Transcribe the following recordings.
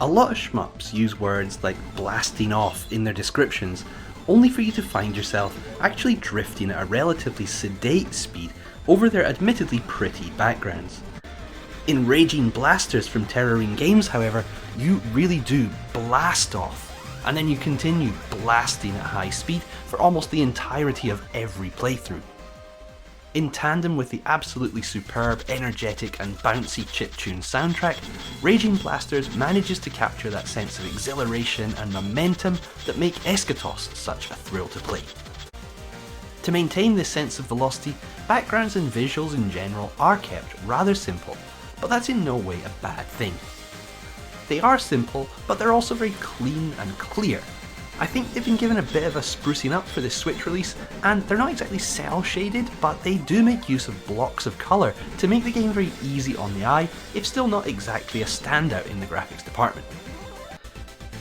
A lot of shmups use words like blasting off in their descriptions, only for you to find yourself actually drifting at a relatively sedate speed over their admittedly pretty backgrounds. In Raging Blasters from Terrarin Games, however, you really do blast off, and then you continue blasting at high speed for almost the entirety of every playthrough. In tandem with the absolutely superb, energetic and bouncy chiptune soundtrack, Raging Blasters manages to capture that sense of exhilaration and momentum that make Eschatos such a thrill to play. To maintain this sense of velocity, backgrounds and visuals in general are kept rather simple, but that's in no way a bad thing. They are simple, but they're also very clean and clear. I think they've been given a bit of a sprucing up for this Switch release, and they're not exactly cel shaded, but they do make use of blocks of colour to make the game very easy on the eye, if still not exactly a standout in the graphics department.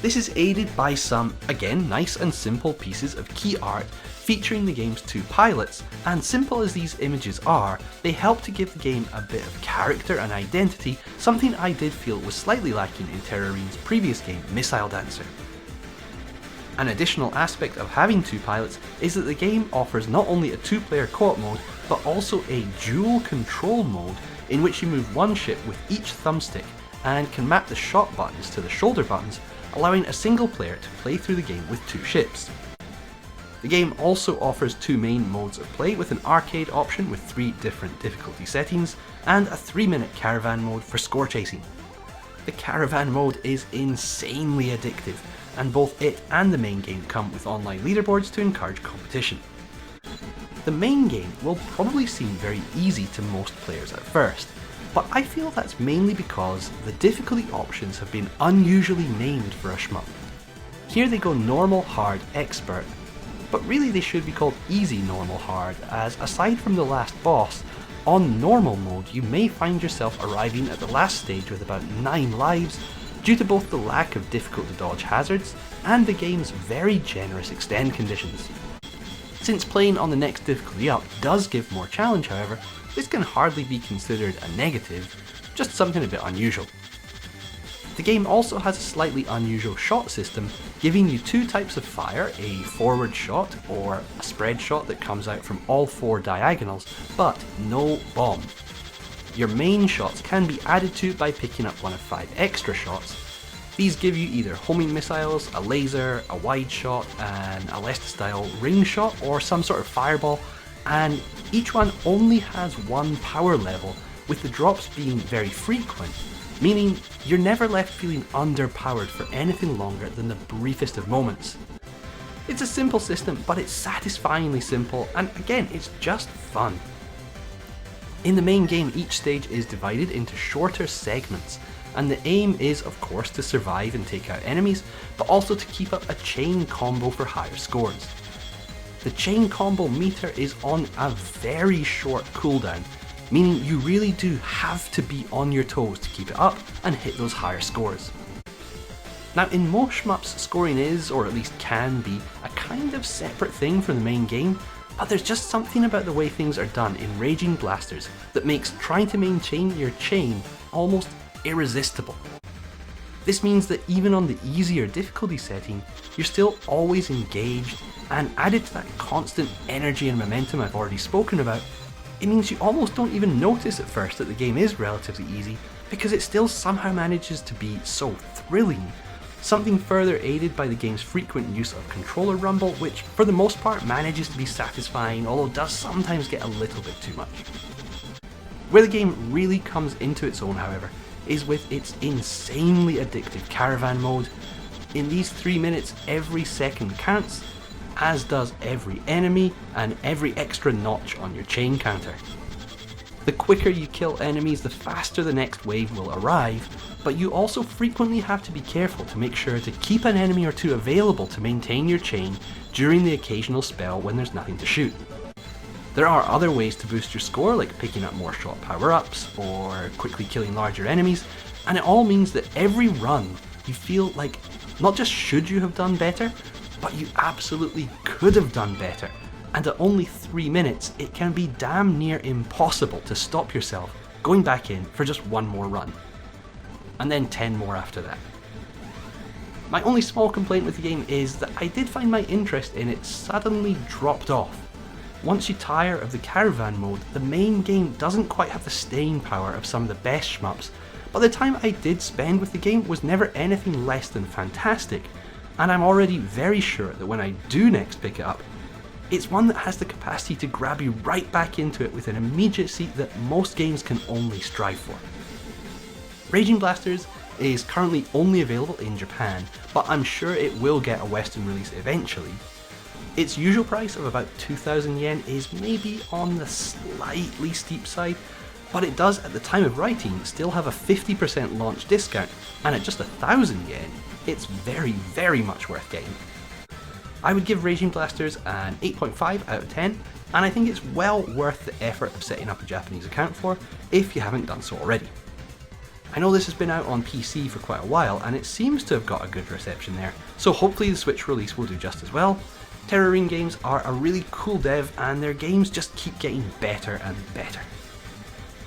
This is aided by some, again, nice and simple pieces of key art featuring the game's two pilots, and simple as these images are, they help to give the game a bit of character and identity, something I did feel was slightly lacking in Terrarin's previous game, Missile Dancer. An additional aspect of having two pilots is that the game offers not only a two-player co-op mode, but also a dual control mode in which you move one ship with each thumbstick and can map the shot buttons to the shoulder buttons, allowing a single player to play through the game with two ships. The game also offers two main modes of play, with an arcade option with 3 different difficulty settings, and a 3-minute caravan mode for score chasing. The caravan mode is insanely addictive, and both it and the main game come with online leaderboards to encourage competition. The main game will probably seem very easy to most players at first, but I feel that's mainly because the difficulty options have been unusually named for a shmup. Here they go normal, hard, expert, but really they should be called easy, normal, hard, as aside from the last boss, on normal mode you may find yourself arriving at the last stage with about 9 lives, due to both the lack of difficult to dodge hazards and the game's very generous extend conditions. Since playing on the next difficulty up does give more challenge, however, this can hardly be considered a negative, just something a bit unusual. The game also has a slightly unusual shot system, giving you 2 types of fire, a forward shot or a spread shot that comes out from all 4 diagonals, but no bomb. Your main shots can be added to by picking up one of 5 extra shots. These give you either homing missiles, a laser, a wide shot, an Alesta style ring shot, or some sort of fireball, and each one only has 1 power level, with the drops being very frequent, meaning you're never left feeling underpowered for anything longer than the briefest of moments. It's a simple system, but it's satisfyingly simple, and again, it's just fun. In the main game, each stage is divided into shorter segments, and the aim is of course to survive and take out enemies, but also to keep up a chain combo for higher scores. The chain combo meter is on a very short cooldown, meaning you really do have to be on your toes to keep it up and hit those higher scores. Now in most shmups, scoring is, or at least can be, a kind of separate thing from the main game, but there's just something about the way things are done in Raging Blasters that makes trying to maintain your chain almost irresistible. This means that even on the easier difficulty setting, you're still always engaged, and added to that constant energy and momentum I've already spoken about, it means you almost don't even notice at first that the game is relatively easy, because it still somehow manages to be so thrilling. Something further aided by the game's frequent use of controller rumble, which for the most part manages to be satisfying, although does sometimes get a little bit too much. Where the game really comes into its own, however, is with its insanely addictive caravan mode. In these 3 minutes, every second counts, as does every enemy and every extra notch on your chain counter. The quicker you kill enemies, the faster the next wave will arrive, but you also frequently have to be careful to make sure to keep an enemy or 2 available to maintain your chain during the occasional spell when there's nothing to shoot. There are other ways to boost your score, like picking up more shot power-ups or quickly killing larger enemies, and it all means that every run you feel like not just should you have done better, but you absolutely could have done better, and at only 3 minutes it can be damn near impossible to stop yourself going back in for just 1 more run, and then 10 more after that. My only small complaint with the game is that I did find my interest in it suddenly dropped off. Once you tire of the Caravan mode, the main game doesn't quite have the staying power of some of the best shmups, but the time I did spend with the game was never anything less than fantastic, and I'm already very sure that when I do next pick it up, it's one that has the capacity to grab you right back into it with an immediacy that most games can only strive for. Raging Blasters is currently only available in Japan, but I'm sure it will get a Western release eventually. Its usual price of about 2,000 yen is maybe on the slightly steep side, but it does at the time of writing still have a 50% launch discount, and at just 1,000 yen, it's very much worth getting. I would give Raging Blasters an 8.5 out of 10, and I think it's well worth the effort of setting up a Japanese account for, if you haven't done so already. I know this has been out on PC for quite a while, and it seems to have got a good reception there, so hopefully the Switch release will do just as well. Terrarin Games are a really cool dev, and their games just keep getting better and better.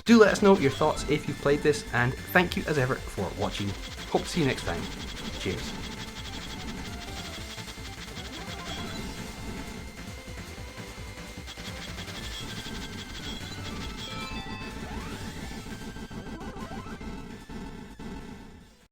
Do let us know your thoughts if you've played this, and thank you as ever for watching. Hope to see you next time. Cheers.